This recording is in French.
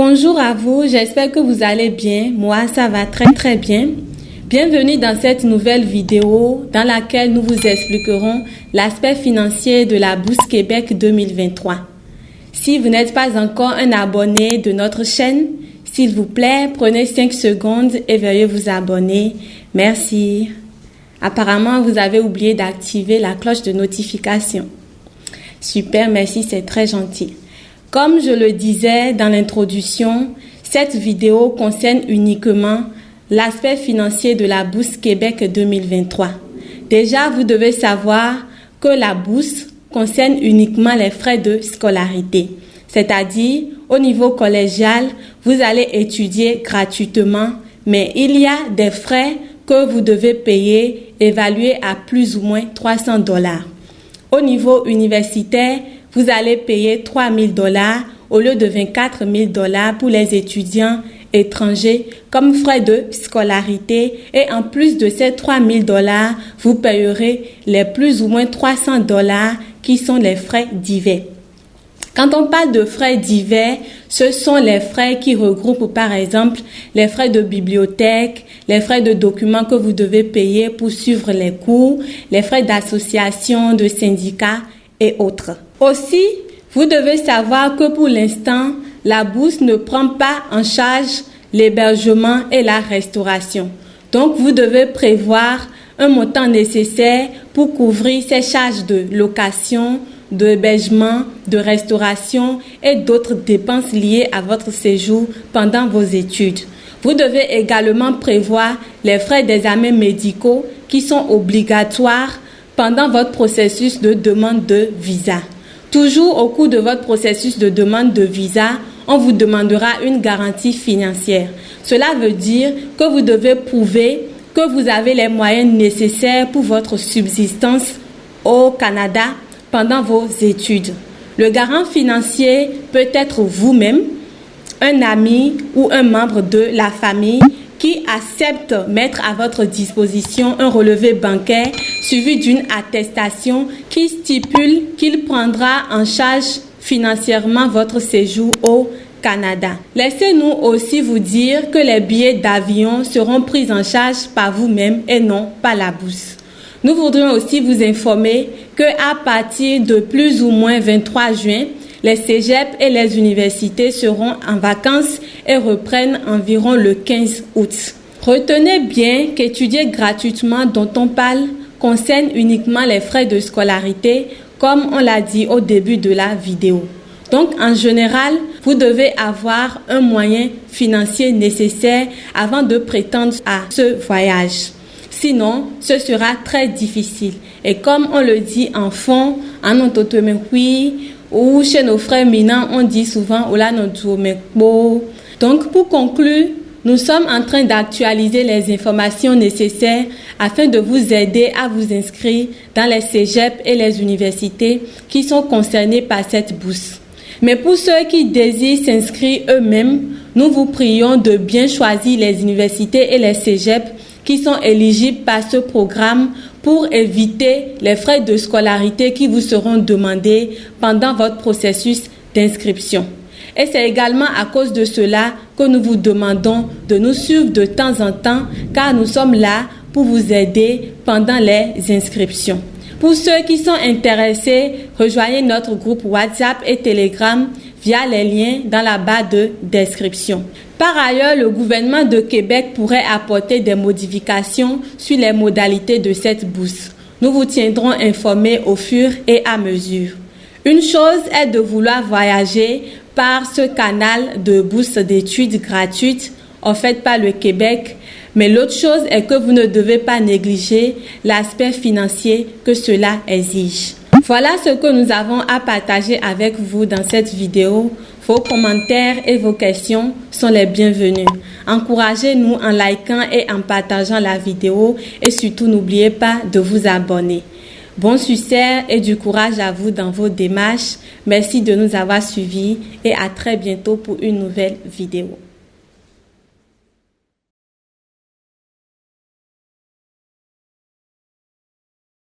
Bonjour à vous, j'espère que vous allez bien. Moi, ça va très bien. Bienvenue dans cette nouvelle vidéo dans laquelle nous vous expliquerons l'aspect financier de la Bourse Québec 2023. Si vous n'êtes pas encore un abonné de notre chaîne, s'il vous plaît, prenez 5 secondes et veuillez vous abonner. Merci. Apparemment, vous avez oublié d'activer la cloche de notification. Super, merci, c'est très gentil. Comme je le disais dans l'introduction, cette vidéo concerne uniquement l'aspect financier de la Bourse Québec 2023. Déjà, vous devez savoir que la bourse concerne uniquement les frais de scolarité. C'est-à-dire, au niveau collégial, vous allez étudier gratuitement, mais il y a des frais que vous devez payer évalués à plus ou moins $300. Au niveau universitaire, vous allez payer $3 000 au lieu de $24 000 pour les étudiants étrangers comme frais de scolarité. Et en plus de ces $3 000, vous payerez les plus ou moins $300 qui sont les frais divers. Quand on parle de frais divers, ce sont les frais qui regroupent par exemple les frais de bibliothèque, les frais de documents que vous devez payer pour suivre les cours, les frais d'association, de syndicats et autres. Aussi, vous devez savoir que pour l'instant, la bourse ne prend pas en charge l'hébergement et la restauration. Donc, vous devez prévoir un montant nécessaire pour couvrir ces charges de location, d'hébergement, de restauration et d'autres dépenses liées à votre séjour pendant vos études. Vous devez également prévoir les frais d'examens médicaux qui sont obligatoires pendant votre processus de demande de visa. Toujours au cours de votre processus de demande de visa, on vous demandera une garantie financière. Cela veut dire que vous devez prouver que vous avez les moyens nécessaires pour votre subsistance au Canada pendant vos études. Le garant financier peut être vous-même, un ami ou un membre de la famille qui accepte mettre à votre disposition un relevé bancaire suivi d'une attestation qui stipule qu'il prendra en charge financièrement votre séjour au Canada. Laissez-nous aussi vous dire que les billets d'avion seront pris en charge par vous-même et non par la bourse. Nous voudrions aussi vous informer qu'à partir de plus ou moins 23 juin, les cégeps et les universités seront en vacances et reprennent environ le 15 août. Retenez bien qu'étudier gratuitement dont on parle concerne uniquement les frais de scolarité, comme on l'a dit au début de la vidéo. Donc, en général, vous devez avoir un moyen financier nécessaire avant de prétendre à ce voyage. Sinon, ce sera très difficile. Et comme on le dit en fond, en ontotomekwi, ou chez nos frères minants, on dit souvent Ola notomekbo. Donc, pour conclure, nous sommes en train d'actualiser les informations nécessaires afin de vous aider à vous inscrire dans les cégeps et les universités qui sont concernés par cette bourse. Mais pour ceux qui désirent s'inscrire eux-mêmes, nous vous prions de bien choisir les universités et les cégeps qui sont éligibles par ce programme pour éviter les frais de scolarité qui vous seront demandés pendant votre processus d'inscription. Et c'est également à cause de cela que nous vous demandons de nous suivre de temps en temps car nous sommes là pour vous aider pendant les inscriptions. Pour ceux qui sont intéressés, rejoignez notre groupe WhatsApp et Telegram via les liens dans la barre de description. Par ailleurs, le gouvernement de Québec pourrait apporter des modifications sur les modalités de cette bourse. Nous vous tiendrons informés au fur et à mesure. Une chose est de vouloir voyager par ce canal de bourse d'études gratuites offerte par le Québec, mais l'autre chose est que vous ne devez pas négliger l'aspect financier que cela exige. Voilà ce que nous avons à partager avec vous dans cette vidéo. Vos commentaires et vos questions sont les bienvenus. Encouragez-nous en likant et en partageant la vidéo et surtout n'oubliez pas de vous abonner. Bon succès et du courage à vous dans vos démarches. Merci de nous avoir suivis et à très bientôt pour une nouvelle vidéo.